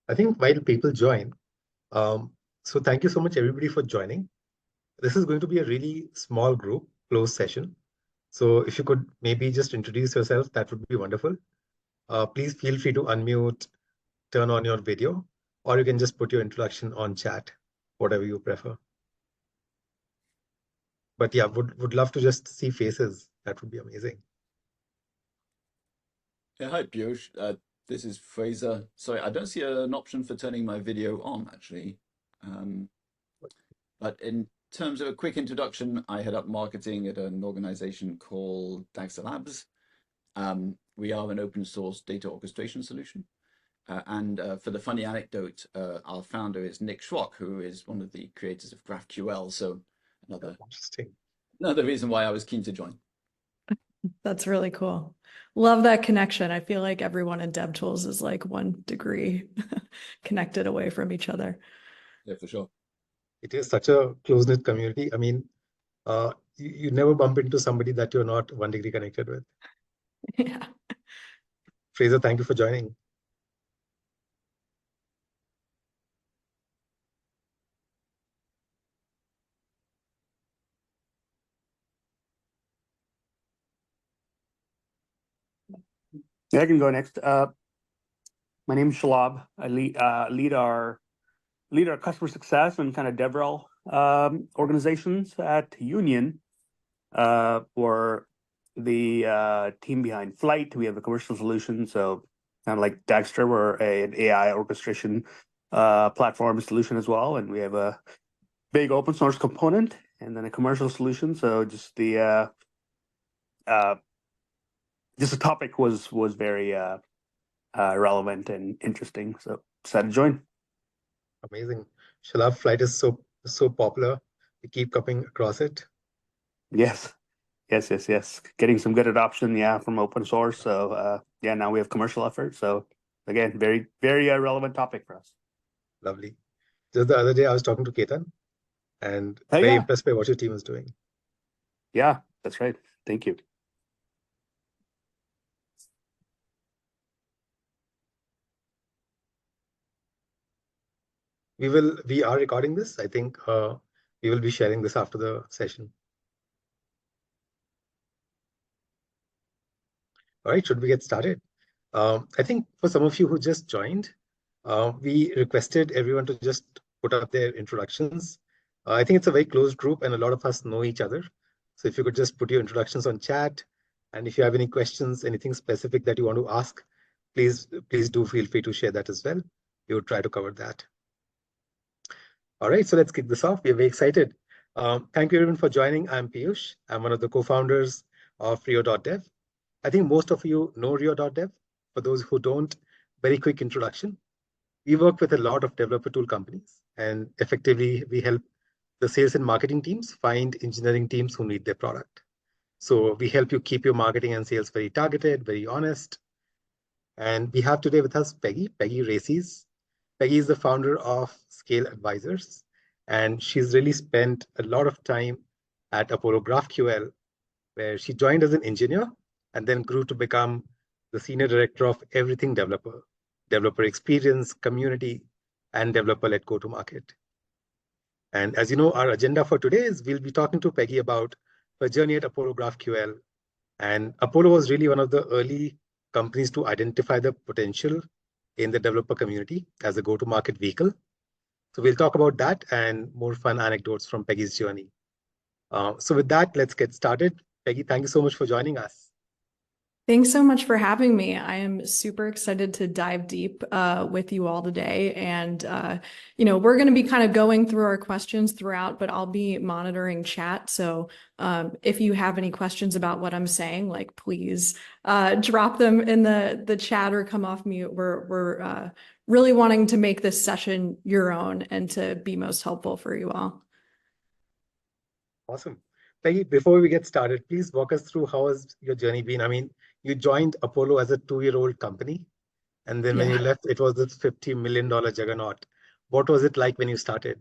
I think while people join, so thank you so much everybody for joining. This is going to be a really small group, closed session. So if you could maybe just introduce yourself, that would be wonderful. Please feel free to unmute, turn on your video, or you can just put your introduction on chat, whatever you prefer. But yeah, would love to just see faces. That would be amazing. Yeah, hi Piyush. This is Fraser. Sorry, I don't see an option for turning my video on actually. But in terms of a quick introduction, I head up marketing at an organization called Dagster Labs. We are an open source data orchestration solution. And for the funny anecdote, our founder is Nick Schrock, who is one of the creators of GraphQL. So another reason why I was keen to join. That's really cool. Love that connection. I feel like everyone in DevTools is like 1 degree connected away from each other. Yeah, for sure. It is such a close-knit community. I mean, you never bump into somebody that you're not 1 degree connected with. Yeah. Fraser, thank you for joining. Yeah, I can go next. My name is Shalab. I lead our customer success and kind of DevRel organizations at Union. For the team behind Flight, we have a commercial solution. So kind of like Dagster, we're an AI orchestration platform solution as well, and we have a big open source component and then a commercial solution. So just the topic was very relevant and interesting. So decided to join. Amazing. Shalab, Flight is so popular. We keep coming across it. Yes. Getting some good adoption, from open source. So now we have commercial efforts. So again, very, very relevant topic for us. Lovely. Just the other day, I was talking to Ketan and very impressed by what your team is doing. Yeah, that's right. Thank you. We are recording this. I think we will be sharing this after the session. All right, should we get started? I think for some of you who just joined, we requested everyone to just put up their introductions. I think it's a very closed group and a lot of us know each other. So if you could just put your introductions on chat, and if you have any questions, anything specific that you want to ask, please do feel free to share that as well. We will try to cover that. All right, so let's kick this off. We're very excited. Thank you everyone for joining. I'm Piyush. I'm one of the co-founders of Rio.dev. I think most of you know Rio.dev. For those who don't, very quick introduction. We work with a lot of developer tool companies, and effectively we help the sales and marketing teams find engineering teams who need their product. So we help you keep your marketing and sales very targeted, very honest. And we have today with us Peggy Rayziz. Peggy is the founder of Scale Advisors, and she's really spent a lot of time at Apollo GraphQL, where she joined as an engineer and then grew to become the senior director of everything developer experience, community, and developer-led go-to-market. And as you know, our agenda for today is we'll be talking to Peggy about her journey at Apollo GraphQL. And Apollo was really one of the early companies to identify the potential in the developer community as a go-to-market vehicle. So we'll talk about that and more fun anecdotes from Peggy's journey. So with that, let's get started. Peggy, thank you so much for joining us. Thanks so much for having me. I am super excited to dive deep with you all today. And, we're going to be kind of going through our questions throughout, but I'll be monitoring chat. So if you have any questions about what I'm saying, please drop them in the chat or come off mute. We're really wanting to make this session your own and to be most helpful for you all. Awesome. Peggy, before we get started, please walk us through how has your journey been? I mean, you joined Apollo as a 2-year-old company, and then when you left, it was this $50 million juggernaut. What was it like when you started?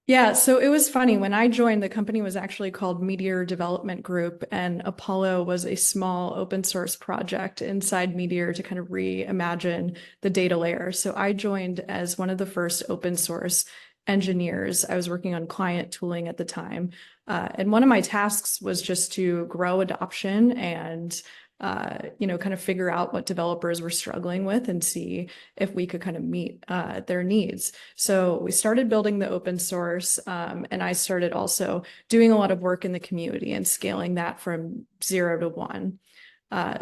Yeah, so it was funny. When I joined, the company was actually called Meteor Development Group, and Apollo was a small open source project inside Meteor to kind of reimagine the data layer. So I joined as one of the first open source engineers. I was working on client tooling at the time. And one of my tasks was just to grow adoption and kind of figure out what developers were struggling with and see if we could kind of meet their needs. So we started building the open source, and I started also doing a lot of work in the community and scaling that from 0 to 1.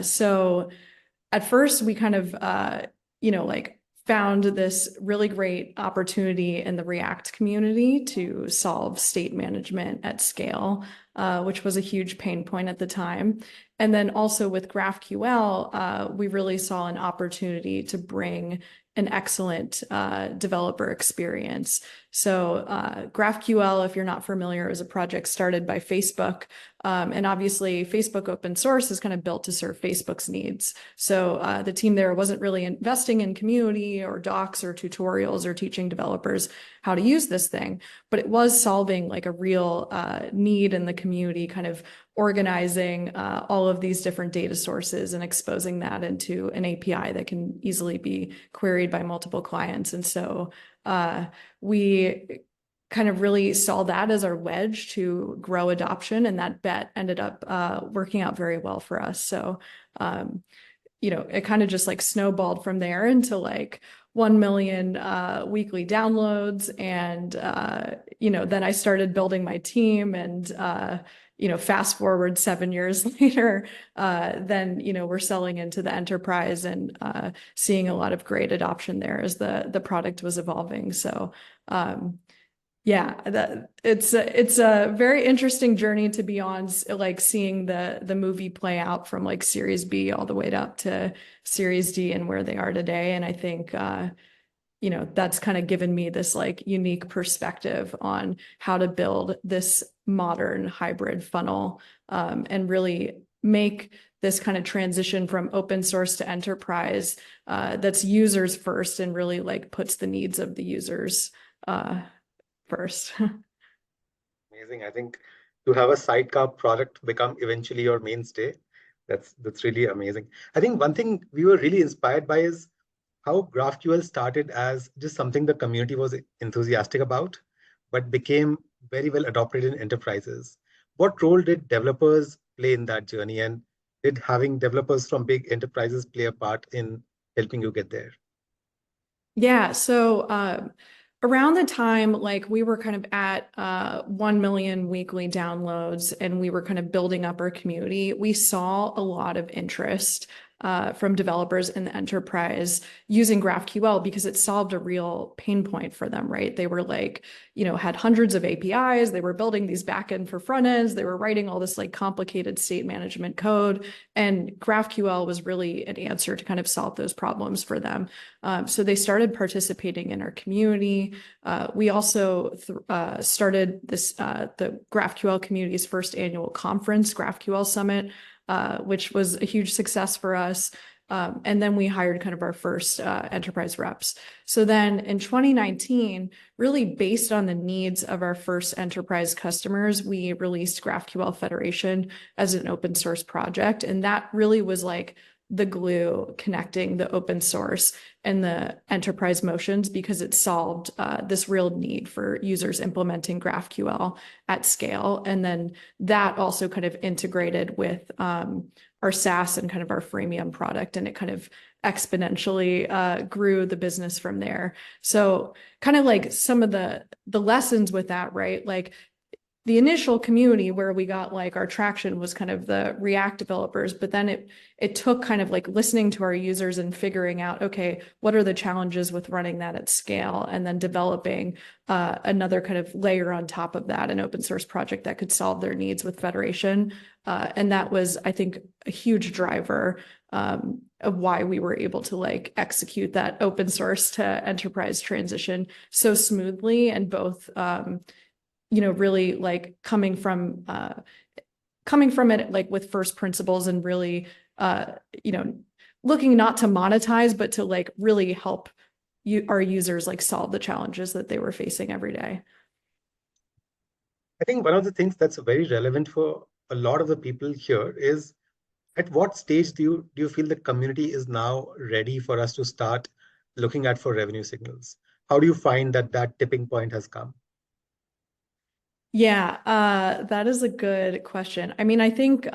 So at first we kind of, found this really great opportunity in the React community to solve state management at scale, which was a huge pain point at the time. And then also with GraphQL, we really saw an opportunity to bring an excellent developer experience. So GraphQL, if you're not familiar, is a project started by Facebook. And obviously, Facebook open source is kind of built to serve Facebook's needs. So the team there wasn't really investing in community or docs or tutorials or teaching developers how to use this thing, but it was solving like a real need in the community, kind of organizing all of these different data sources and exposing that into an API that can easily be queried by multiple clients. And so we kind of really saw that as our wedge to grow adoption, and that bet ended up working out very well for us. So, it kind of just like snowballed from there into like 1 million weekly downloads. And, then I started building my team, and, fast forward 7 years later, then, we're selling into the enterprise and seeing a lot of great adoption there as the product was evolving. So, yeah, it's a very interesting journey to be on, like seeing the movie play out from like Series B all the way up to Series D and where they are today. And I think that's kind of given me this like unique perspective on how to build this modern hybrid funnel, and really make this kind of transition from open source to enterprise that's users first and really like puts the needs of the users first. Amazing. I think to have a sidecar product become eventually your mainstay, that's really amazing. I think one thing we were really inspired by is how GraphQL started as just something the community was enthusiastic about, but became very well adopted in enterprises. What role did developers play in that journey, and did having developers from big enterprises play a part in helping you get there? Yeah, so around the time like we were kind of at 1 million weekly downloads and we were kind of building up our community, we saw a lot of interest from developers in the enterprise using GraphQL because it solved a real pain point for them, right? They were like, had hundreds of APIs, they were building these backend for front ends, they were writing all this like complicated state management code, and GraphQL was really an answer to kind of solve those problems for them. So they started participating in our community. We also started this the GraphQL community's first annual conference, GraphQL Summit, which was a huge success for us. And then we hired kind of our first enterprise reps. So then in 2019, really based on the needs of our first enterprise customers, we released GraphQL Federation as an open source project. And that really was like the glue connecting the open source and the enterprise motions, because it solved this real need for users implementing GraphQL at scale. And then that also kind of integrated with our SaaS and kind of our freemium product, and it kind of exponentially grew the business from there. So kind of like some of the lessons with that, right? Like the initial community where we got like our traction was kind of the React developers, but then it took kind of like listening to our users and figuring out, okay, what are the challenges with running that at scale, and then developing another kind of layer on top of that, an open source project that could solve their needs with Federation. And that was, I think, a huge driver of why we were able to like execute that open source to enterprise transition so smoothly, and both really like coming from it like with first principles, and really looking not to monetize, but to like really help our users like solve the challenges that they were facing every day. I think one of the things that's very relevant for a lot of the people here is, at what stage do you feel the community is now ready for us to start looking at for revenue signals? How do you find that that tipping point has come? Yeah, that is a good question. I mean, I think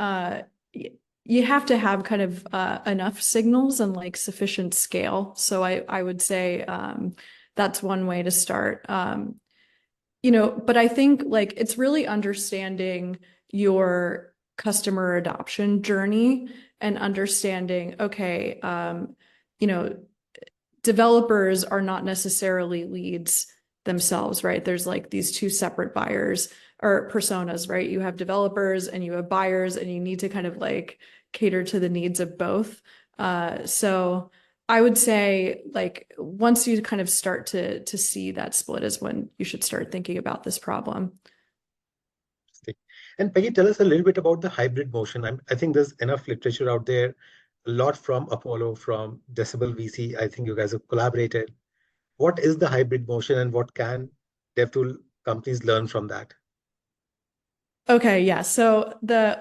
you have to have kind of enough signals and like sufficient scale. So I would say that's one way to start. But I think like it's really understanding your customer adoption journey and understanding, okay, developers are not necessarily leads themselves, right? There's like these two separate buyers or personas, right? You have developers and you have buyers, and you need to kind of like cater to the needs of both. So I would say like once you kind of start to see that split is when you should start thinking about this problem. And Peggy, tell us a little bit about the hybrid motion. I think there's enough literature out there, a lot from Apollo, from Decibel VC. I think you guys have collaborated. What is the hybrid motion, and what can DevTool companies learn from that? Okay, yeah. So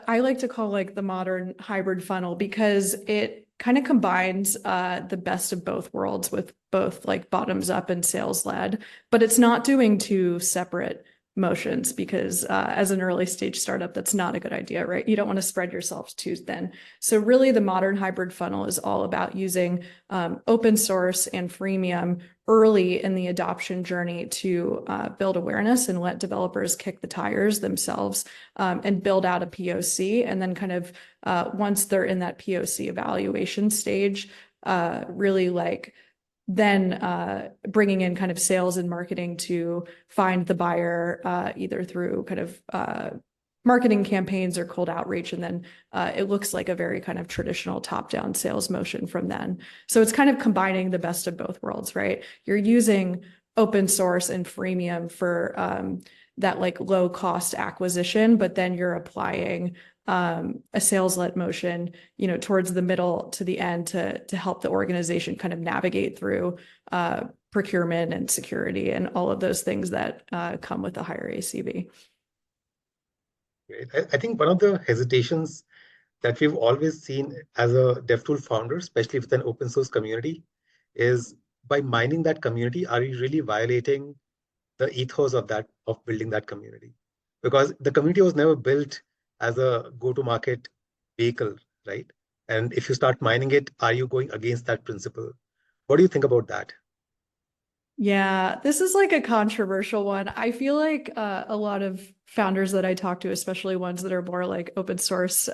I like to call like the modern hybrid funnel because it kind of combines the best of both worlds with both like bottoms up and sales led, but it's not doing two separate motions because as an early stage startup, that's not a good idea, right? You don't want to spread yourself too thin. So really the modern hybrid funnel is all about using open source and freemium early in the adoption journey to build awareness and let developers kick the tires themselves and build out a POC. And then kind of once they're in that POC evaluation stage, really like then bringing in kind of sales and marketing to find the buyer either through kind of marketing campaigns or cold outreach. And then it looks like a very kind of traditional top-down sales motion from then. So it's kind of combining the best of both worlds, right? You're using open source and freemium for that like low cost acquisition, but then you're applying a sales-led motion, towards the middle to the end to help the organization kind of navigate through procurement and security and all of those things that come with a higher ACV. Great. I think one of the hesitations that we've always seen as a DevTool founder, especially with an open source community, is by mining that community, are you really violating the ethos of building that community? Because the community was never built as a go-to-market vehicle, right? And if you start mining it, are you going against that principle? What do you think about that? Yeah, this is like a controversial one. I feel like a lot of founders that I talk to, especially ones that are more like open source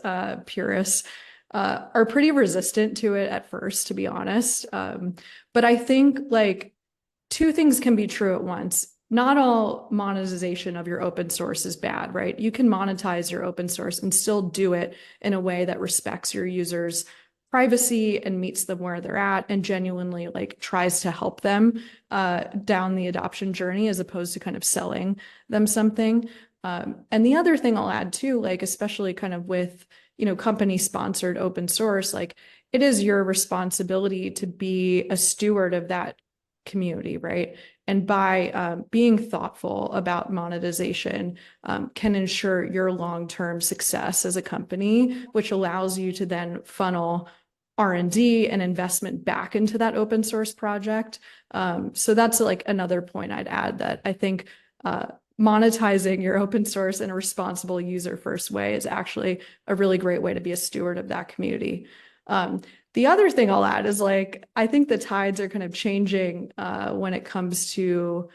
purists, are pretty resistant to it at first, to be honest. But I think like two things can be true at once. Not all monetization of your open source is bad, right? You can monetize your open source and still do it in a way that respects your users' privacy and meets them where they're at and genuinely like tries to help them down the adoption journey as opposed to kind of selling them something. And the other thing I'll add too, like especially kind of with, company sponsored open source, like it is your responsibility to be a steward of that community, right? And by being thoughtful about monetization can ensure your long-term success as a company, which allows you to then funnel R&D and investment back into that open source project. So that's like another point I'd add, that I think monetizing your open source in a responsible user first way is actually a really great way to be a steward of that community. The other thing I'll add is like, I think the tides are kind of changing when it comes to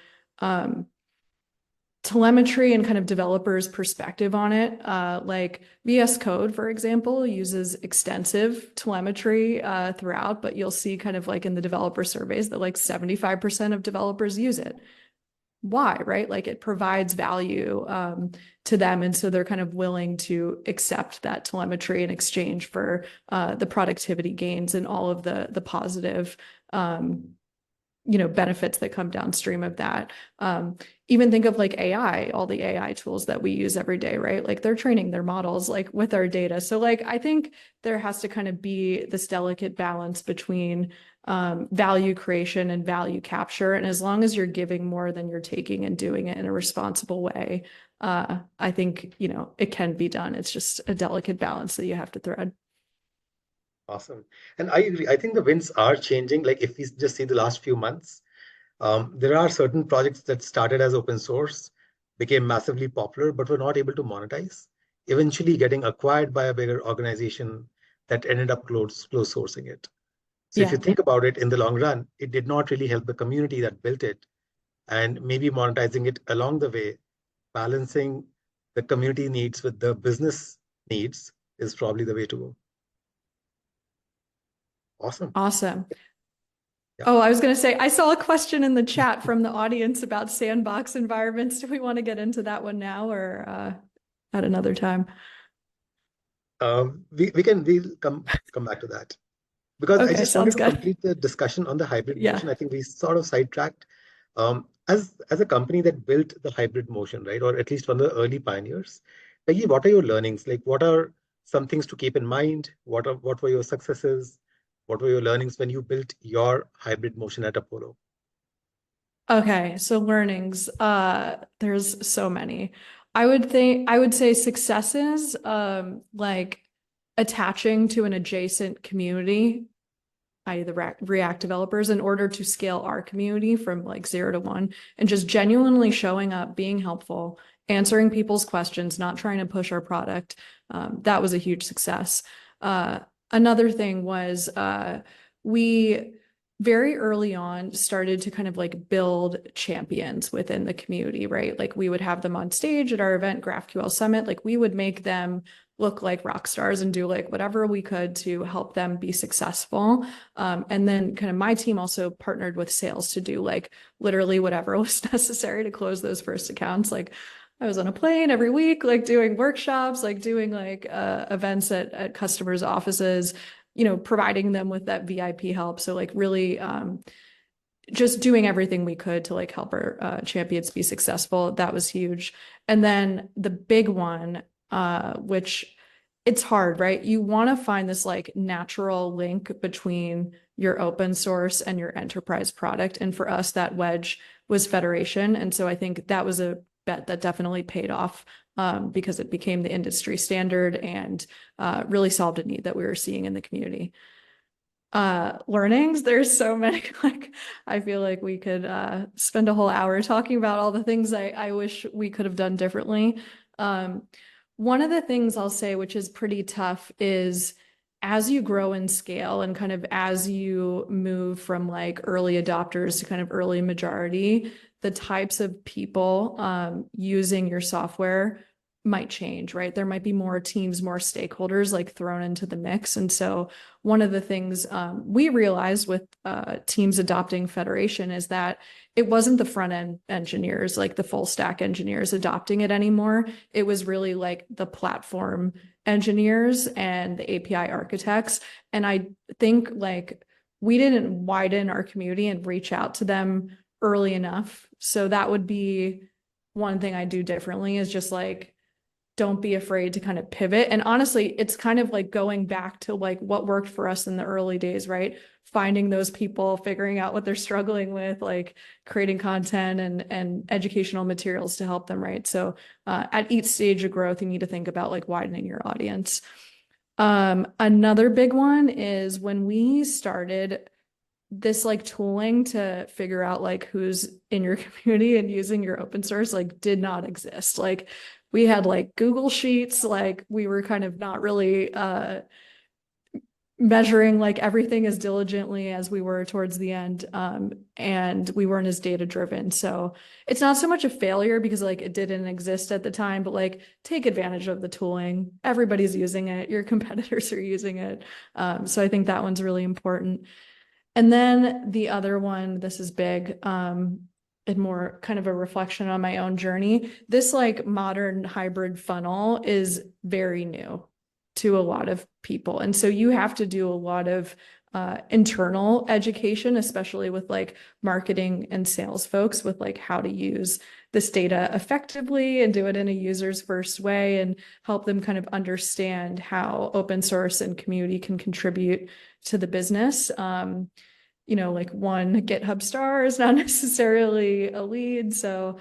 telemetry and kind of developers' perspective on it. Like VS Code, for example, uses extensive telemetry throughout, but you'll see kind of like in the developer surveys that like 75% of developers use it. Why, right? Like it provides value to them. And so they're kind of willing to accept that telemetry in exchange for the productivity gains and all of the positive benefits that come downstream of that. Even think of like AI, all the AI tools that we use every day, right? Like they're training their models like with our data. So like, I think there has to kind of be this delicate balance between value creation and value capture. And as long as you're giving more than you're taking and doing it in a responsible way, I think, it can be done. It's just a delicate balance that you have to thread. Awesome. And I agree. I think the winds are changing. Like if we just see the last few months, there are certain projects that started as open source, became massively popular, but were not able to monetize, eventually getting acquired by a bigger organization that ended up close sourcing it. So if you think about it in the long run, it did not really help the community that built it, and maybe monetizing it along the way, balancing the community needs with the business needs is probably the way to go. Awesome. Awesome. Yeah. Oh, I was going to say, I saw a question in the chat from the audience about sandbox environments. Do we want to get into that one now or at another time? We'll come back to that. Because I Okay, just wanted sounds to good. complete the discussion on the hybrid Yeah. motion. I think we sort of sidetracked. As a company that built the hybrid motion, right, or at least one of the early pioneers, Peggy, what are your learnings? Like, what are some things to keep in mind? What were your successes? What were your learnings when you built your hybrid motion at Apollo? Okay, so learnings, there's so many. I would say successes, like attaching to an adjacent community, i.e. the React developers, in order to scale our community from like 0 to 1, and just genuinely showing up, being helpful, answering people's questions, not trying to push our product. That was a huge success. Another thing was we very early on started to kind of like build champions within the community, right? Like we would have them on stage at our event, GraphQL Summit. Like we would make them look like rock stars and do like whatever we could to help them be successful. And then kind of my team also partnered with sales to do like literally whatever was necessary to close those first accounts. Like I was on a plane every week, like doing workshops, like doing like events at customers' offices, providing them with that VIP help. So like really just doing everything we could to like help our champions be successful. That was huge. And then the big one, which it's hard, right? You want to find this like natural link between your open source and your enterprise product. And for us, that wedge was Federation. And so I think that was a bet that definitely paid off because it became the industry standard and really solved a need that we were seeing in the community. Learnings, there's so many. Like I feel like we could spend a whole hour talking about all the things I wish we could have done differently. One of the things I'll say, which is pretty tough, is as you grow in scale and kind of as you move from like early adopters to kind of early majority, the types of people using your software might change, right? There might be more teams, more stakeholders like thrown into the mix. And so one of the things we realized with teams adopting Federation is that it wasn't the front end engineers, like the full stack engineers adopting it anymore. It was really like the platform engineers and the API architects. And I think like we didn't widen our community and reach out to them early enough. So that would be one thing I do differently, is just like, don't be afraid to kind of pivot. And honestly, it's kind of like going back to like what worked for us in the early days, right? Finding those people, figuring out what they're struggling with, like creating content and educational materials to help them, right? So at each stage of growth, you need to think about like widening your audience. Another big one is when we started this like tooling to figure out like who's in your community and using your open source like did not exist. Like we had like Google Sheets, like we were kind of not really measuring like everything as diligently as we were towards the end. And we weren't as data driven. So it's not so much a failure because like it didn't exist at the time, but like take advantage of the tooling. Everybody's using it. Your competitors are using it. So I think that one's really important. And then the other one, this is big, and more kind of a reflection on my own journey. This like modern hybrid funnel is very new to a lot of people. And so you have to do a lot of internal education, especially with like marketing and sales folks, with like how to use this data effectively and do it in a user's first way and help them kind of understand how open source and community can contribute to the business. like one GitHub star is not necessarily a lead. So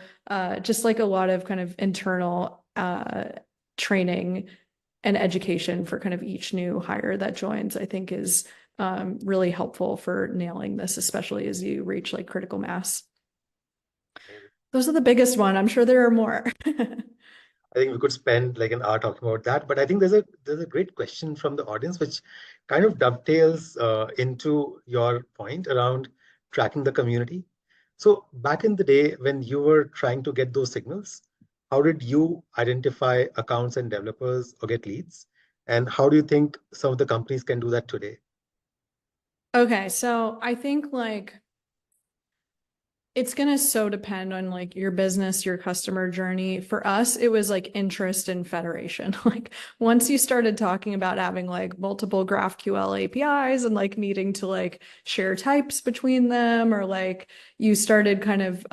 just like a lot of kind of internal training and education for kind of each new hire that joins, I think is really helpful for nailing this, especially as you reach like critical mass. Those are the biggest one. I'm sure there are more. I think we could spend like an hour talking about that, but I think there's a great question from the audience which kind of dovetails into your point around tracking the community. So back in the day when you were trying to get those signals, how did you identify accounts and developers or get leads? And how do you think some of the companies can do that today? Okay, so I think like it's going to so depend on like your business, your customer journey. For us, it was like interest in federation. Like once you started talking about having like multiple GraphQL APIs and like needing to like share types between them, or like you started kind of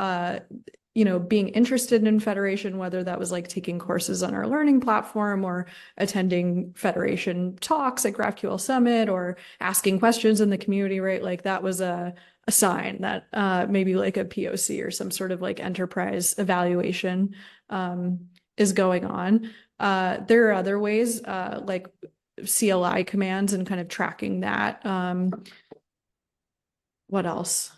being interested in federation, whether that was like taking courses on our learning platform or attending federation talks at GraphQL Summit or asking questions in the community, right? Like that was a sign that maybe like a POC or some sort of like enterprise evaluation is going on. There are other ways like CLI commands and kind of tracking that. What else?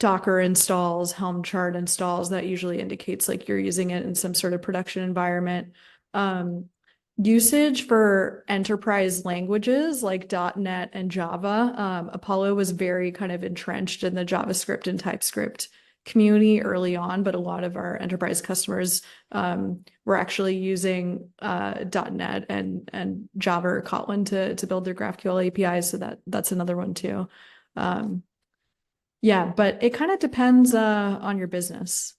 Docker installs, Helm chart installs, that usually indicates like you're using it in some sort of production environment. Usage for enterprise languages like .NET and Java. Apollo was very kind of entrenched in the JavaScript and TypeScript community early on, but a lot of our enterprise customers were actually using .NET and Java or Kotlin to build their GraphQL APIs. So that's another one too. Yeah, but it kind of depends on your business.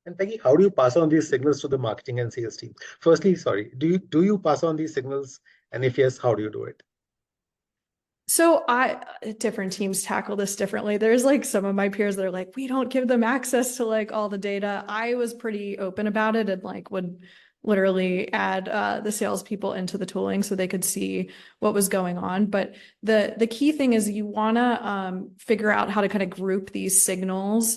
And Peggy, how do you pass on these signals to the marketing and sales team? Firstly, sorry, do you pass on these signals? And if yes, how do you do it? So different teams tackle this differently. There's like some of my peers that are like, we don't give them access to like all the data. I was pretty open about it and like would literally add the salespeople into the tooling so they could see what was going on. But the key thing is you want to figure out how to kind of group these signals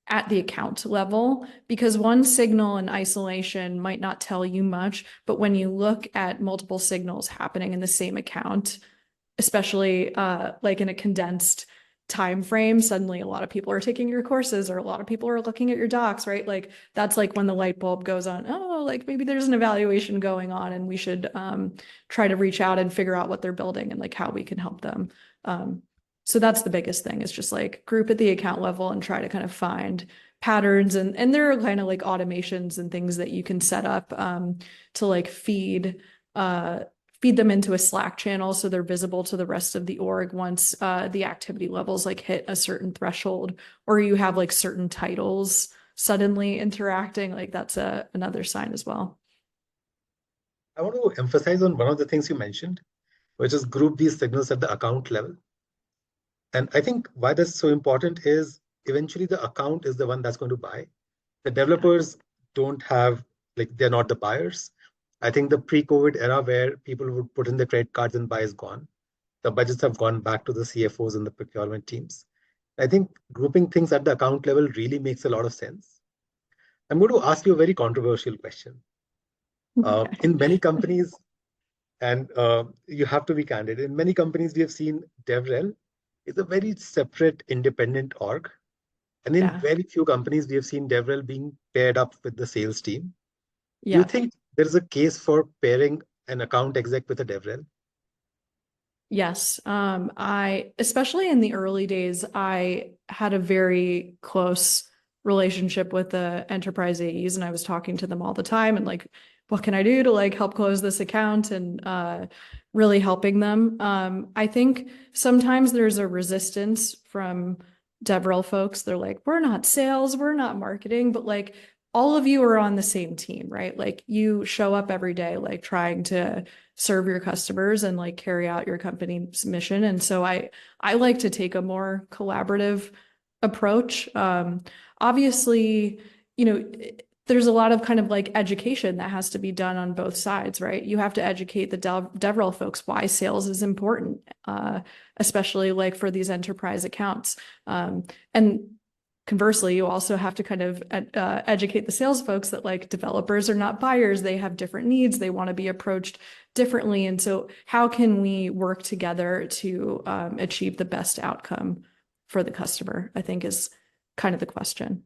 at the account level, because one signal in isolation might not tell you much, but when you look at multiple signals happening in the same account, especially like in a condensed time frame, suddenly a lot of people are taking your courses or a lot of people are looking at your docs, right? Like that's like when the light bulb goes on, oh, like maybe there's an evaluation going on and we should try to reach out and figure out what they're building and like how we can help them. So that's the biggest thing, is just like group at the account level and try to kind of find patterns. And there are kind of like automations and things that you can set up to like feed them into a Slack channel so they're visible to the rest of the org once the activity levels like hit a certain threshold, or you have like certain titles suddenly interacting. Like that's another sign as well. I want to emphasize on one of the things you mentioned, which is group these signals at the account level. And I think why that's so important is eventually the account is the one that's going to buy. The developers don't have, like, they're not the buyers. I think the pre-COVID era where people would put in their credit cards and buy is gone. The budgets have gone back to the CFOs and the procurement teams. I think grouping things at the account level really makes a lot of sense. I'm going to ask you a very controversial question. In many companies, and you have to be candid, in many companies we have seen DevRel is a very separate, independent org. And in very few companies, we have seen DevRel being paired up with the sales team. Do you think there's a case for pairing an account exec with a DevRel? Yes. Especially in the early days, I had a very close relationship with the enterprise AEs, and I was talking to them all the time and like, what can I do to like help close this account, and really helping them. I think sometimes there's a resistance from DevRel folks. They're like, we're not sales, we're not marketing, but like all of you are on the same team, right? Like you show up every day, like trying to serve your customers and like carry out your company's mission. And so I like to take a more collaborative approach. Obviously, there's a lot of kind of like education that has to be done on both sides, right? You have to educate the DevRel folks why sales is important, especially like for these enterprise accounts. And conversely, you also have to kind of educate the sales folks that like developers are not buyers. They have different needs. They want to be approached differently. And so how can we work together to achieve the best outcome for the customer, I think is kind of the question.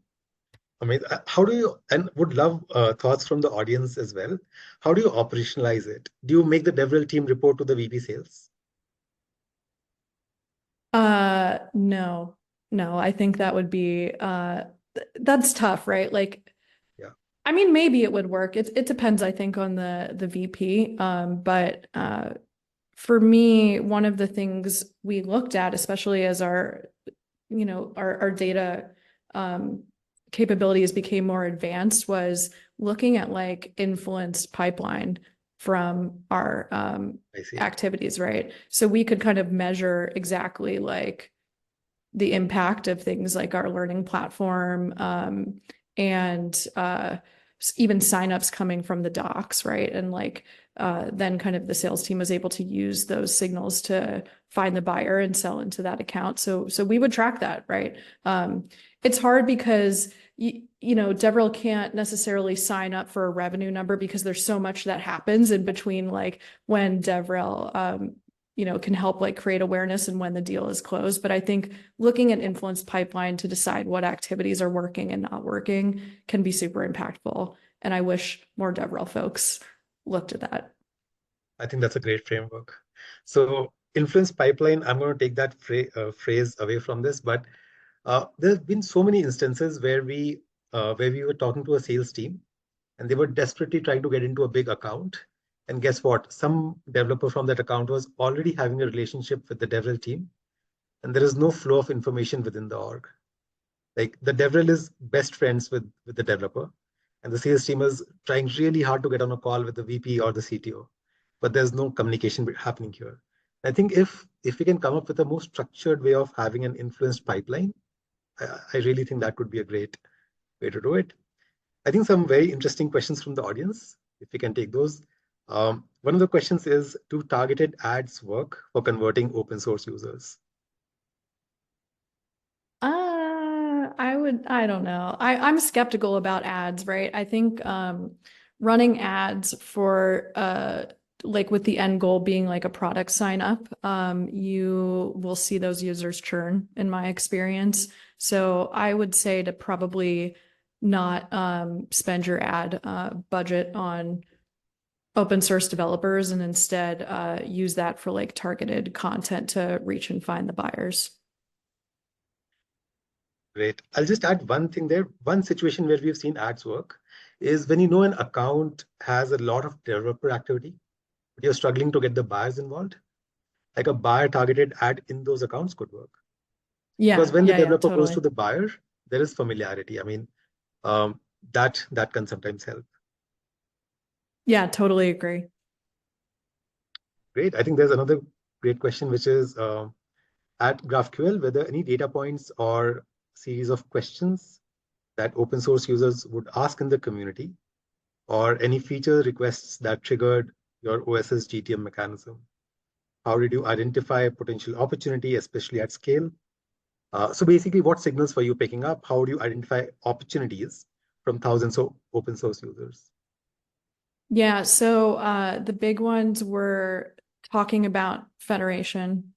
I mean, how do you, and would love thoughts from the audience as well. How do you operationalize it? Do you make the DevRel team report to the VP sales? No, I think that would be, that's tough, right? Like, yeah, I mean, maybe it would work. It depends, I think, on the VP. But for me, one of the things we looked at, especially as our data capabilities became more advanced, was looking at like influenced pipeline from our activities, right? So we could kind of measure exactly like the impact of things like our learning platform and even signups coming from the docs, right? And like then kind of the sales team was able to use those signals to find the buyer and sell into that account. So we would track that, right? It's hard because DevRel can't necessarily sign up for a revenue number because there's so much that happens in between, like when DevRel can help like create awareness and when the deal is closed. But I think looking at influence pipeline to decide what activities are working and not working can be super impactful. And I wish more DevRel folks looked at that. I think that's a great framework. So influence pipeline, I'm going to take that phrase away from this, but there have been so many instances where we were talking to a sales team and they were desperately trying to get into a big account. And guess what? Some developer from that account was already having a relationship with the DevRel team, and there is no flow of information within the org. Like the DevRel is best friends with the developer, and the sales team is trying really hard to get on a call with the VP or the CTO, but there's no communication happening here. I think if we can come up with a more structured way of having an influenced pipeline, I really think that would be a great way to do it. I think some very interesting questions from the audience, if we can take those. One of the questions is, do targeted ads work for converting open source users? I don't know. I'm skeptical about ads, right? I think running ads for like with the end goal being like a product sign up, you will see those users churn in my experience. So I would say to probably not spend your ad budget on open source developers and instead use that for like targeted content to reach and find the buyers. Great. I'll just add one thing there. One situation where we've seen ads work is when an account has a lot of developer activity, but you're struggling to get the buyers involved. Like a buyer targeted ad in those accounts could work. Yeah. Because when the developer totally goes to the buyer, there is familiarity. I mean, that can sometimes help. Yeah, totally agree. Great. I think there's another great question, which is at GraphQL, whether any data points or series of questions that open source users would ask in the community, or any feature requests that triggered your OS's GTM mechanism. How did you identify potential opportunity, especially at scale? So basically, what signals were you picking up? How do you identify opportunities from thousands of open source users? Yeah, so the big ones were talking about federation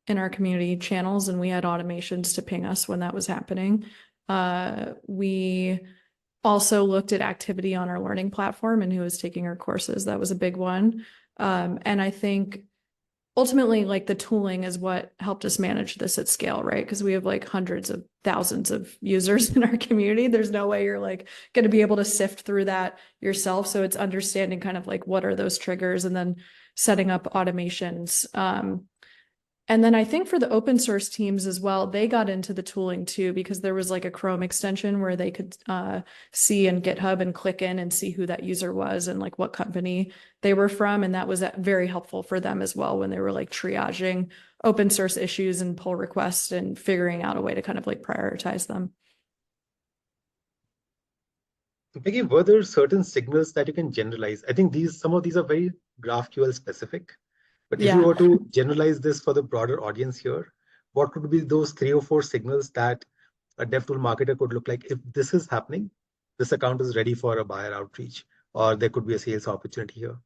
in our community channels, and we had automations to ping us when that was happening. We also looked at activity on our learning platform and who was taking our courses. That was a big one. And I think ultimately, like the tooling is what helped us manage this at scale, right? Because we have like hundreds of thousands of users in our community. There's no way you're like going to be able to sift through that yourself. So it's understanding kind of like what are those triggers and then setting up automations. And then I think for the open source teams as well, they got into the tooling too, because there was like a Chrome extension where they could see in GitHub and click in and see who that user was and like what company they were from. And that was very helpful for them as well when they were like triaging open source issues and pull requests and figuring out a way to kind of like prioritize them. Peggy, were there certain signals that you can generalize? I think some of these are very GraphQL specific, but if you Yeah. were to generalize this for the broader audience here, what would be those 3 or 4 signals that a DevTool marketer could look like? If this is happening, this account is ready for a buyer outreach, or there could be a sales opportunity here.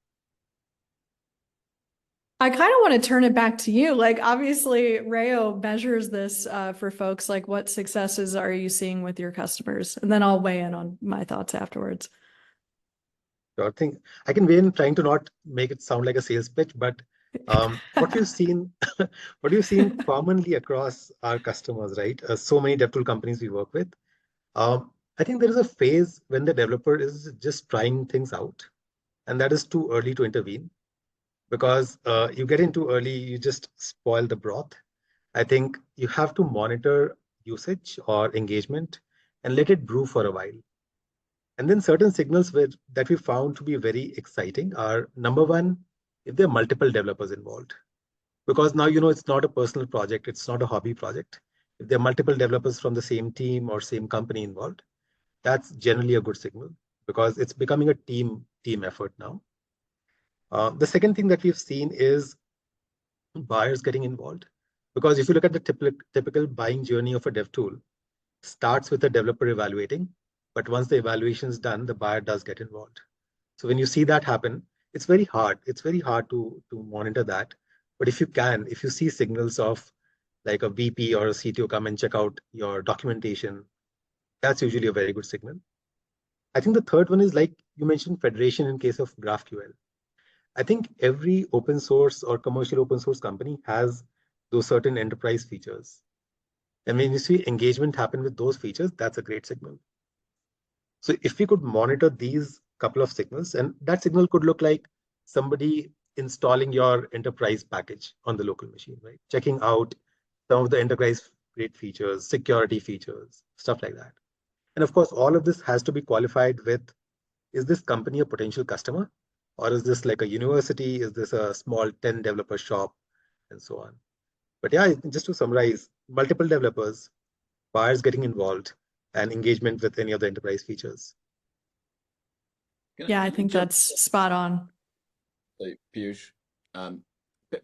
I kind of want to turn it back to you. Like, obviously, Rayo measures this for folks. Like, what successes are you seeing with your customers? And then I'll weigh in on my thoughts afterwards. So I think I can weigh in trying to not make it sound like a sales pitch, but what we've seen, what we've seen commonly across our customers, right? So many DevTool companies we work with. I think there is a phase when the developer is just trying things out, and that is too early to intervene because you get in too early, you just spoil the broth. I think you have to monitor usage or engagement and let it brew for a while. And then certain signals that we found to be very exciting are number one, if there are multiple developers involved. Because now, it's not a personal project, it's not a hobby project. If there are multiple developers from the same team or same company involved, that's generally a good signal because it's becoming a team effort now. The second thing that we've seen is buyers getting involved. Because if you look at the typical buying journey of a dev tool, starts with the developer evaluating, but once the evaluation is done, the buyer does get involved. So when you see that happen, it's very hard. It's very hard to monitor that. But if you see signals of like a VP or a CTO come and check out your documentation, that's usually a very good signal. I think the third one is like you mentioned federation in case of GraphQL. I think every open source or commercial open source company has those certain enterprise features. And when you see engagement happen with those features, that's a great signal. So if we could monitor these couple of signals, and that signal could look like somebody installing your enterprise package on the local machine, right? Checking out some of the enterprise grade features, security features, stuff like that. And of course, all of this has to be qualified with, is this company a potential customer? Or is this like a university? Is this a small 10 developer shop? And so on. But yeah, just to summarize, multiple developers, buyers getting involved, and engagement with any of the enterprise features. Yeah, I think that's spot on. So, Piyush,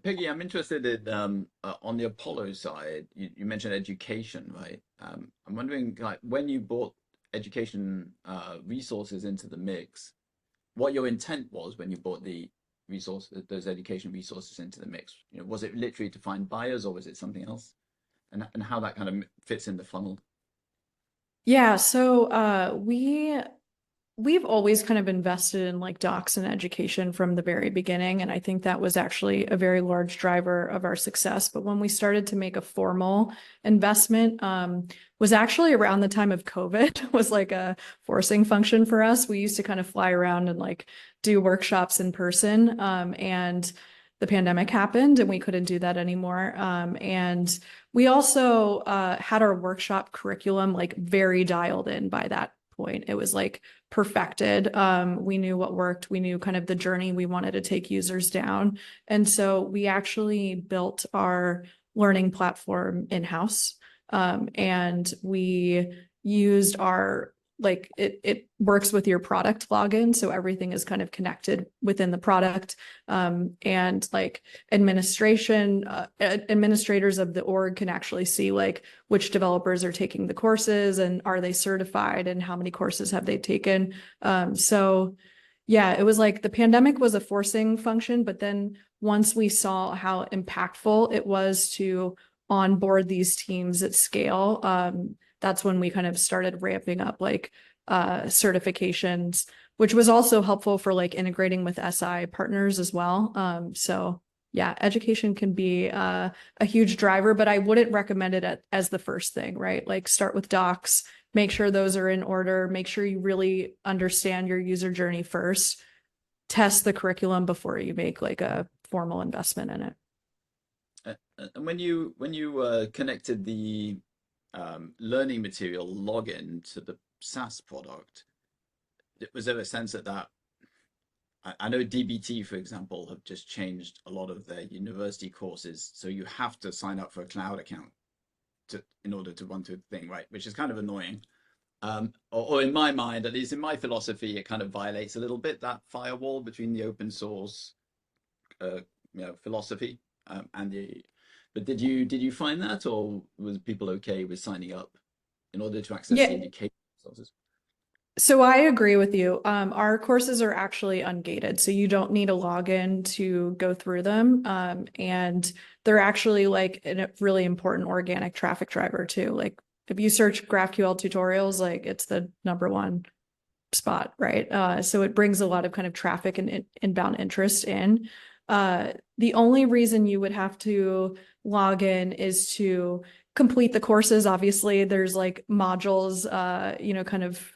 Peggy, I'm interested in on the Apollo side. You mentioned education, right? I'm wondering, like, when you brought education resources into the mix, what your intent was when you brought those education resources into the mix. Was it literally to find buyers, or was it something else? And how that kind of fits in the funnel. Yeah, so we've always kind of invested in like docs and education from the very beginning. And I think that was actually a very large driver of our success. But when we started to make a formal investment, was actually around the time of COVID, was like a forcing function for us. We used to kind of fly around and like do workshops in person. And the pandemic happened and we couldn't do that anymore. And we also had our workshop curriculum like very dialed in by that point. It was like perfected. We knew what worked. We knew kind of the journey we wanted to take users down. And so we actually built our learning platform in-house. And we used our, like, it works with your product login. So everything is kind of connected within the product. And like administrators of the org can actually see like which developers are taking the courses and are they certified and how many courses have they taken. So yeah, it was like the pandemic was a forcing function, but then once we saw how impactful it was to onboard these teams at scale, that's when we kind of started ramping up like certifications, which was also helpful for like integrating with SI partners as well. So yeah, education can be a huge driver, but I wouldn't recommend it as the first thing, right? Like start with docs, make sure those are in order, make sure you really understand your user journey first, test the curriculum before you make like a formal investment in it. And when you connected the learning material login to the SaaS product, was there a sense that I know DBT, for example, have just changed a lot of their university courses, so you have to sign up for a cloud account in order to run through the thing, right? Which is kind of annoying. Or in my mind, at least in my philosophy, it kind of violates a little bit that firewall between the open source, philosophy and the. But did you find that, or was people okay with signing up in order to access the education resources? So I agree with you. Our courses are actually ungated, so you don't need a login to go through them. And they're actually like a really important organic traffic driver too. Like if you search GraphQL tutorials, like it's the #1 spot, right? So it brings a lot of kind of traffic and inbound interest in. The only reason you would have to log in is to complete the courses. Obviously, there's like modules, kind of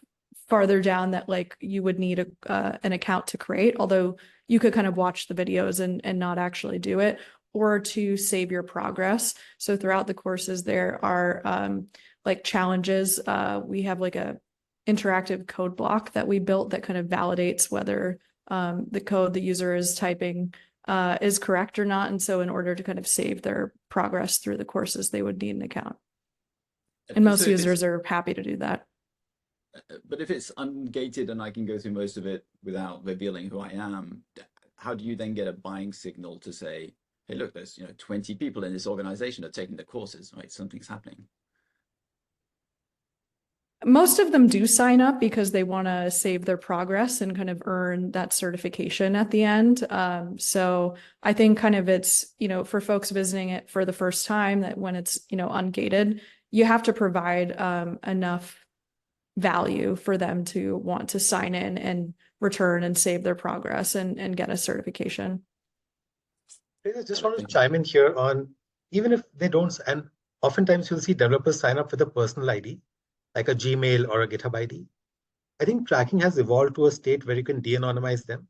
farther down that like you would need an account to create, although you could kind of watch the videos and not actually do it, or to save your progress. So throughout the courses, there are like challenges. We have like a interactive code block that we built that kind of validates whether the code the user is typing is correct or not. And so in order to kind of save their progress through the courses, they would need an account. And most users are happy to do that. But if it's ungated and I can go through most of it without revealing who I am, how do you then get a buying signal to say, hey, look, there's 20 people in this organization are taking the courses, right? Something's happening. Most of them do sign up because they want to save their progress and kind of earn that certification at the end. So I think kind of it's, for folks visiting it for the first time, that when it's, ungated, you have to provide enough value for them to want to sign in and return and save their progress and get a certification. I just want to chime in here on, even if they don't, and oftentimes you'll see developers sign up with a personal ID, like a Gmail or a GitHub ID. I think tracking has evolved to a state where you can de-anonymize them.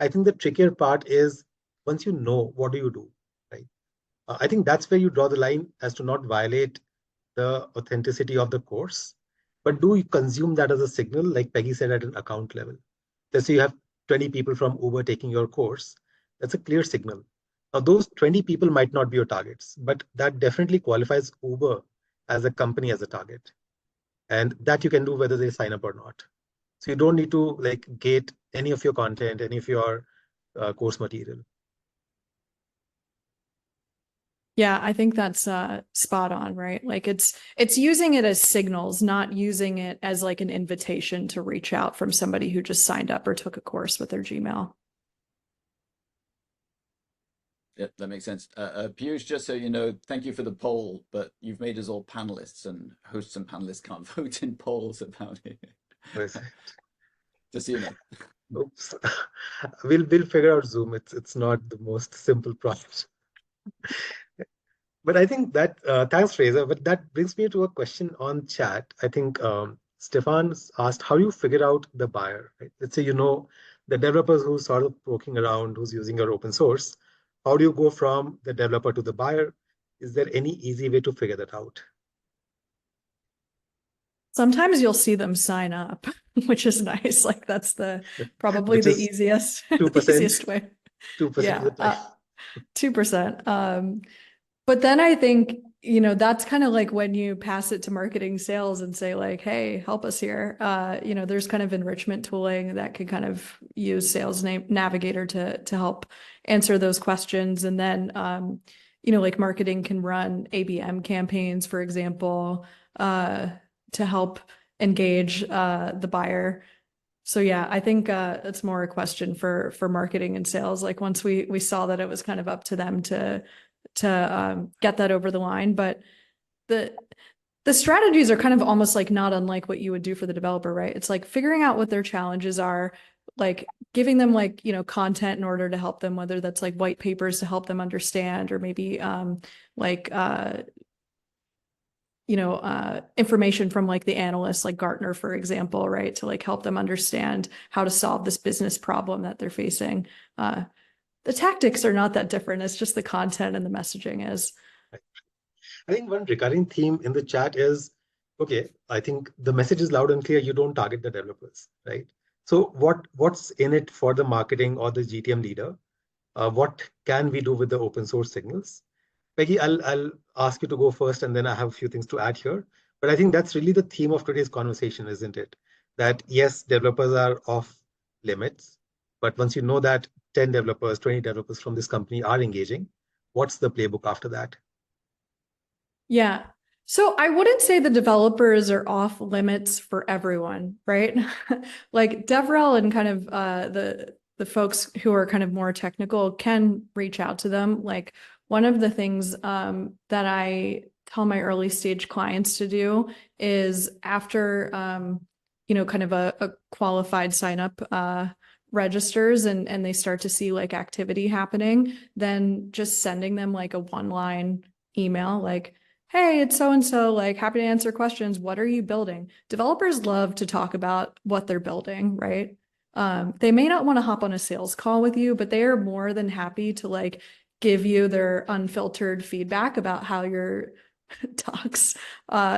I think the trickier part is once you know, what do you do, right? I think that's where you draw the line as to not violate the authenticity of the course, but do you consume that as a signal, like Peggy said, at an account level? Let's say you have 20 people from Uber taking your course. That's a clear signal. Now, those 20 people might not be your targets, but that definitely qualifies Uber as a company as a target. And that you can do whether they sign up or not. So you don't need to like gate any of your content, any of your course material. Yeah, I think that's spot on, right? Like it's using it as signals, not using it as like an invitation to reach out from somebody who just signed up or took a course with their Gmail. Yep, that makes sense. Piyush, just so you know, thank you for the poll, but you've made us all panelists, and hosts and panelists can't vote in polls about it. Just so you know. Oops. We'll figure out Zoom. It's not the most simple process. But I think that, thanks, Fraser. But that brings me to a question on chat. I think Stefan asked, how do you figure out the buyer? Right? Let's say, the developers who sort of poking around, who's using your open source. How do you go from the developer to the buyer? Is there any easy way to figure that out? Sometimes you'll see them sign up, which is nice. Like that's probably the easiest, 2%, the easiest way. 2% yeah, of the time. 2%. But then I think, that's kind of like when you pass it to marketing sales and say like, hey, help us here. There's kind of enrichment tooling that can kind of use Sales Navigator to help answer those questions. And then, like marketing can run ABM campaigns, for example, to help engage the buyer. So yeah, I think it's more a question for marketing and sales. Like once we saw that it was kind of up to them to get that over the line, but the strategies are kind of almost like not unlike what you would do for the developer, right? It's like figuring out what their challenges are, like giving them like, content in order to help them, whether that's like white papers to help them understand, or maybe information from like the analysts, like Gartner, for example, right? To like help them understand how to solve this business problem that they're facing. The tactics are not that different. It's just the content and the messaging is. I think one recurring theme in the chat is, okay, I think the message is loud and clear. You don't target the developers, right? So what's in it for the marketing or the GTM leader? What can we do with the open source signals? Peggy, I'll ask you to go first, and then I have a few things to add here. But I think that's really the theme of today's conversation, isn't it? That yes, developers are off limits, but once you know that 10 developers, 20 developers from this company are engaging, what's the playbook after that? Yeah. So I wouldn't say the developers are off limits for everyone, right? Like DevRel and kind of the folks who are kind of more technical can reach out to them. Like one of the things that I tell my early stage clients to do is after kind of a qualified sign up registers and they start to see like activity happening, then just sending them like a one-line email like, hey, it's so-and-so, like happy to answer questions. What are you building? Developers love to talk about what they're building, right? They may not want to hop on a sales call with you, but they are more than happy to like give you their unfiltered feedback about how your docs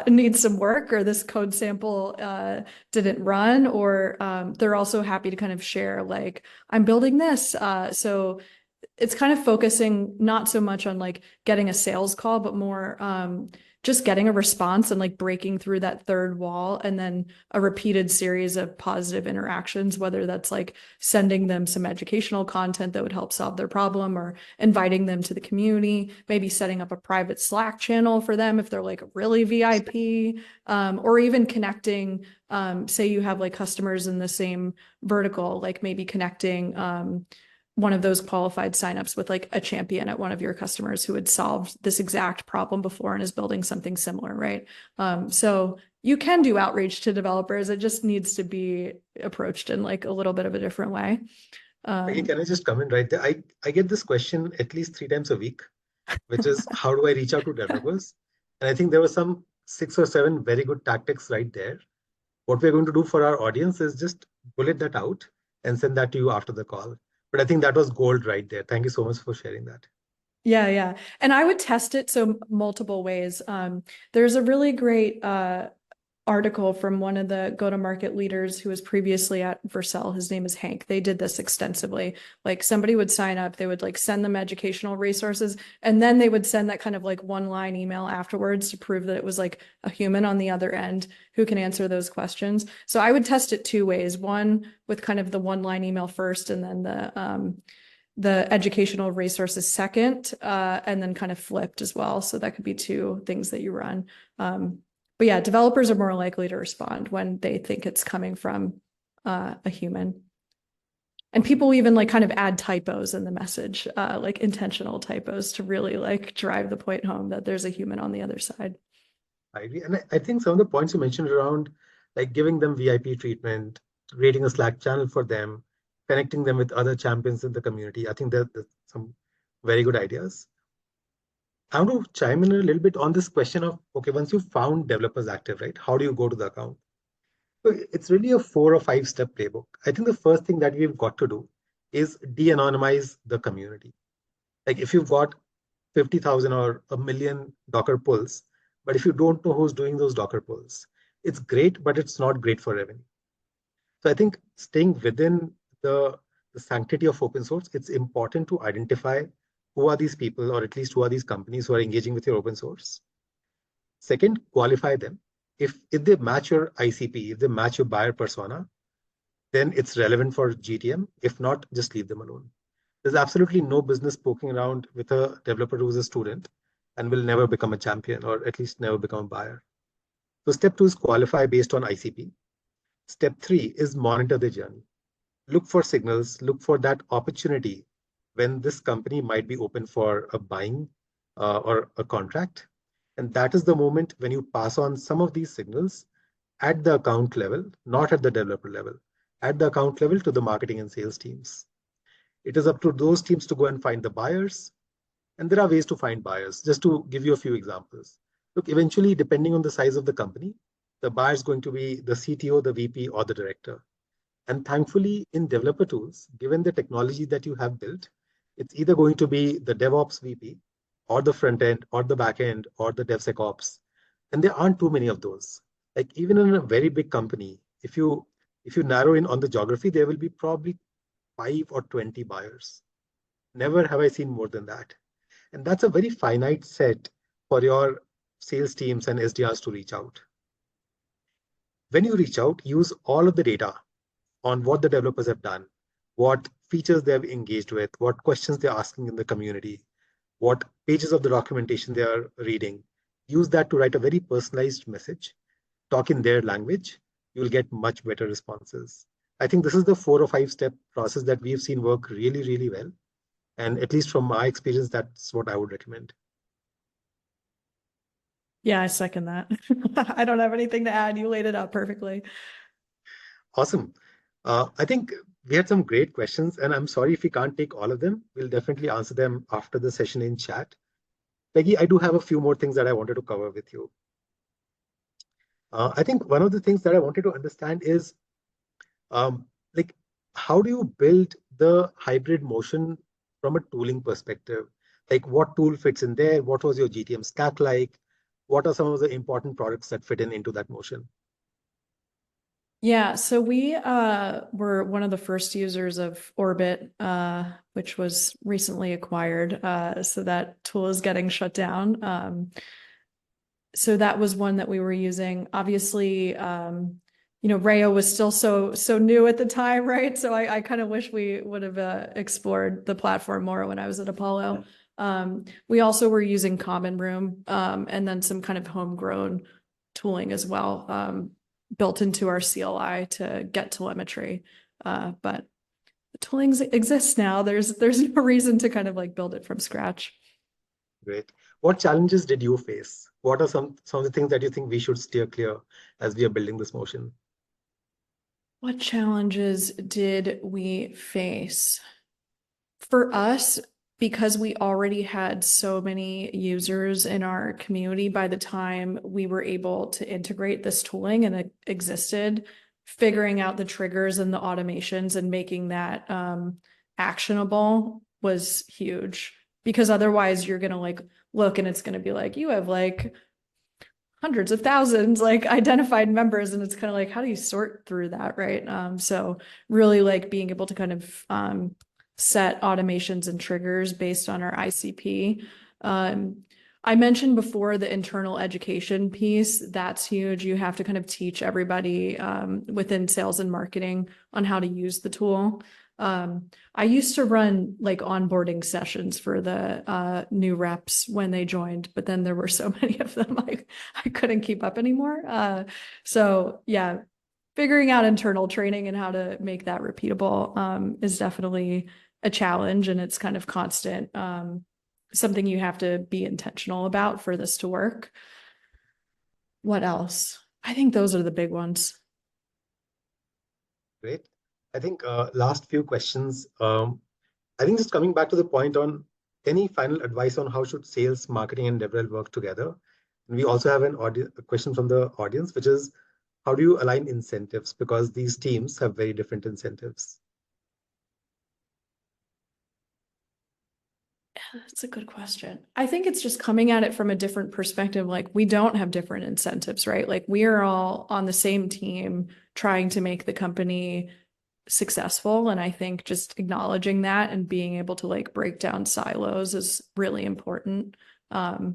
need some work or this code sample didn't run, or they're also happy to kind of share like, I'm building this. So it's kind of focusing not so much on like getting a sales call, but more just getting a response and like breaking through that third wall, and then a repeated series of positive interactions, whether that's like sending them some educational content that would help solve their problem, or inviting them to the community, maybe setting up a private Slack channel for them if they're like really VIP, or even connecting, say you have like customers in the same vertical, like maybe connecting one of those qualified signups with like a champion at one of your customers who had solved this exact problem before and is building something similar, right? So you can do outreach to developers. It just needs to be approached in like a little bit of a different way. Can I just come in right there? I get this question at least 3 times a week, which is how do I reach out to developers? And I think there were some 6 or 7 very good tactics right there. What we're going to do for our audience is just bullet that out and send that to you after the call. But I think that was gold right there. Thank you so much for sharing that. Yeah. And I would test it so multiple ways. There's a really great article from one of the go-to-market leaders who was previously at Vercel. His name is Hank. They did this extensively. Like somebody would sign up, they would like send them educational resources, and then they would send that kind of like one-line email afterwards to prove that it was like a human on the other end who can answer those questions. So I would test it 2 ways. One with kind of the one-line email first, and then the educational resources second, and then kind of flipped as well. So that could be 2 things that you run. But yeah, developers are more likely to respond when they think it's coming from a human. And people even like kind of add typos in the message, like intentional typos to really like drive the point home that there's a human on the other side. I agree. And I think some of the points you mentioned around like giving them VIP treatment, creating a Slack channel for them, connecting them with other champions in the community. I think that's some very good ideas. I want to chime in a little bit on this question of, okay, once you've found developers active, right, how do you go to the account? So it's really a 4 or 5 step playbook. I think the first thing that we've got to do is de-anonymize the community. Like if you've got 50,000 or 1 million Docker pulls, but if you don't know who's doing those Docker pulls, it's great, but it's not great for revenue. So I think staying within the sanctity of open source, it's important to identify who are these people, or at least who are these companies who are engaging with your open source. Second, qualify them. If they match your ICP, if they match your buyer persona, then it's relevant for GTM. If not, just leave them alone. There's absolutely no business poking around with a developer who's a student and will never become a champion, or at least never become a buyer. So step 2 is qualify based on ICP. Step 3 is monitor the journey. Look for signals, look for that opportunity when this company might be open for a buying or a contract. And that is the moment when you pass on some of these signals at the account level, not at the developer level, at the account level to the marketing and sales teams. It is up to those teams to go and find the buyers. And there are ways to find buyers. Just to give you a few examples. Look, eventually, depending on the size of the company, the buyer is going to be the CTO, the VP, or the director. And thankfully, in developer tools, given the technology that you have built, it's either going to be the DevOps VP, or the front end, or the back end, or the DevSecOps. And there aren't too many of those. Like even in a very big company, if you narrow in on the geography, there will be probably 5 or 20 buyers. Never have I seen more than that. And that's a very finite set for your sales teams and SDRs to reach out. When you reach out, use all of the data on what the developers have done, what features they have engaged with, what questions they're asking in the community, what pages of the documentation they are reading. Use that to write a very personalized message, talk in their language. You'll get much better responses. I think this is the 4 or 5 step process that we've seen work really, really well. And at least from my experience, that's what I would recommend. Yeah, I second that. I don't have anything to add. You laid it out perfectly. Awesome. I think we had some great questions, and I'm sorry if we can't take all of them. We'll definitely answer them after the session in chat. Peggy, I do have a few more things that I wanted to cover with you. I think one of the things that I wanted to understand is like, how do you build the hybrid motion from a tooling perspective? Like, what tool fits in there? What was your GTM stack like? What are some of the important products that fit into that motion? Yeah, so we were one of the first users of Orbit, which was recently acquired. So that tool is getting shut down. So that was one that we were using. Obviously, Rayo was still so new at the time, right? So I kind of wish we would have explored the platform more when I was at Apollo. We also were using Common Room, and then some kind of homegrown tooling as well, built into our CLI to get telemetry. But the tooling exists now. There's no reason to kind of like build it from scratch. Great. What challenges did you face? What are some of the things that you think we should steer clear as we are building this motion? What challenges did we face? For us, because we already had so many users in our community by the time we were able to integrate this tooling and it existed, figuring out the triggers and the automations and making that actionable was huge. Because otherwise you're going to like look and it's going to be like, you have like hundreds of thousands like identified members. And it's kind of like, how do you sort through that, right? So really like being able to kind of set automations and triggers based on our ICP. I mentioned before the internal education piece. That's huge. You have to kind of teach everybody within sales and marketing on how to use the tool. I used to run like onboarding sessions for the new reps when they joined, but then there were so many of them, like I couldn't keep up anymore. So yeah, figuring out internal training and how to make that repeatable is definitely a challenge, and it's kind of constant, something you have to be intentional about for this to work. What else? I think those are the big ones. Great. I think last few questions. I think just coming back to the point on any final advice on how should sales, marketing, and DevRel work together. And we also have a question from the audience, which is, how do you align incentives? Because these teams have very different incentives. That's a good question. I think it's just coming at it from a different perspective. Like we don't have different incentives, right? Like we are all on the same team trying to make the company successful. And I think just acknowledging that and being able to like break down silos is really important. While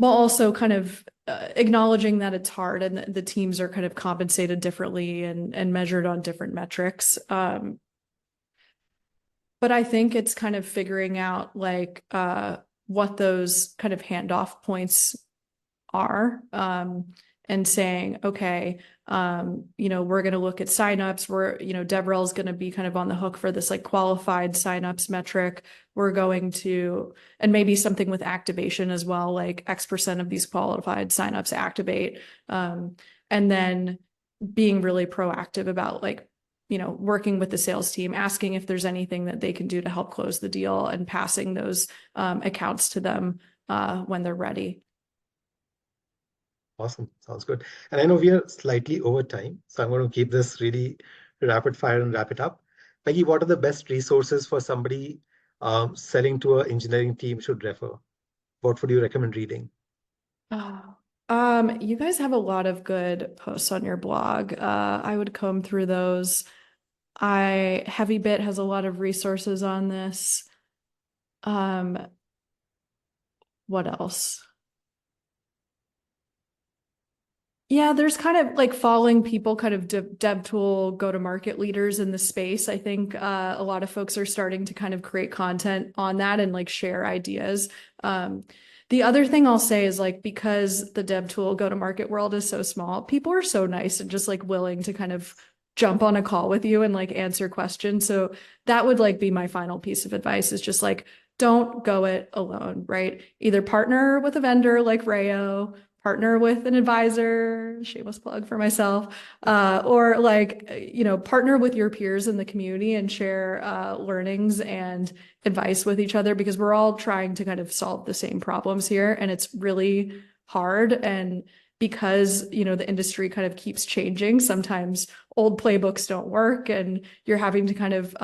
also kind of acknowledging that it's hard and the teams are kind of compensated differently and measured on different metrics. But I think it's kind of figuring out like what those kind of handoff points are, and saying, okay, we're going to look at signups. DevRel is going to be kind of on the hook for this like qualified signups metric. We're going to, and maybe something with activation as well, like X% of these qualified signups activate. And then being really proactive about like, working with the sales team, asking if there's anything that they can do to help close the deal and passing those accounts to them when they're ready. Awesome. Sounds good. And I know we are slightly over time, so I'm going to keep this really rapid fire and wrap it up. Peggy, what are the best resources for somebody selling to an engineering team should refer? What would you recommend reading? You guys have a lot of good posts on your blog. I would comb through those. HeavyBit has a lot of resources on this. What else? Yeah, there's kind of like following people, kind of dev tool go-to-market leaders in the space. I think a lot of folks are starting to kind of create content on that and like share ideas. The other thing I'll say is like, because the dev tool go-to-market world is so small, people are so nice and just like willing to kind of jump on a call with you and like answer questions. So that would like be my final piece of advice, is just like, don't go it alone, right? Either partner with a vendor like Rayo, partner with an advisor, shameless plug for myself, or like, partner with your peers in the community and share learnings and advice with each other, because we're all trying to kind of solve the same problems here. And it's really hard. And because, the industry kind of keeps changing, sometimes old playbooks don't work and you're having to kind of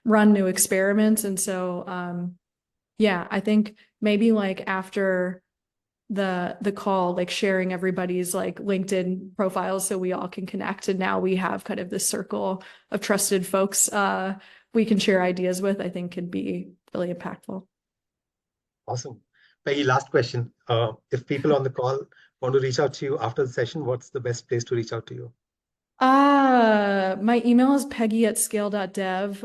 run new experiments. And so, yeah, I think maybe like after the call, like sharing everybody's like LinkedIn profiles so we all can connect, and now we have kind of this circle of trusted folks we can share ideas with, I think could be really impactful. Awesome. Peggy, last question. If people on the call want to reach out to you after the session, what's the best place to reach out to you? My email is peggy@scale.dev.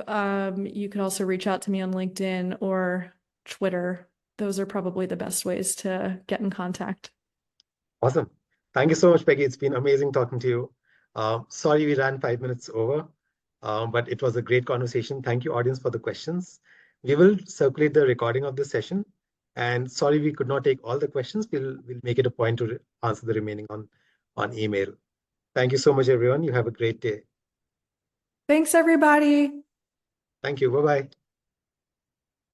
You can also reach out to me on LinkedIn or Twitter. Those are probably the best ways to get in contact. Awesome. Thank you so much, Peggy. It's been amazing talking to you. Sorry we ran 5 minutes over, but it was a great conversation. Thank you, audience, for the questions. We will circulate the recording of this session. And sorry we could not take all the questions. We'll make it a point to answer the remaining on email. Thank you so much, everyone. You have a great day. Thanks, everybody. Thank you. Bye-bye.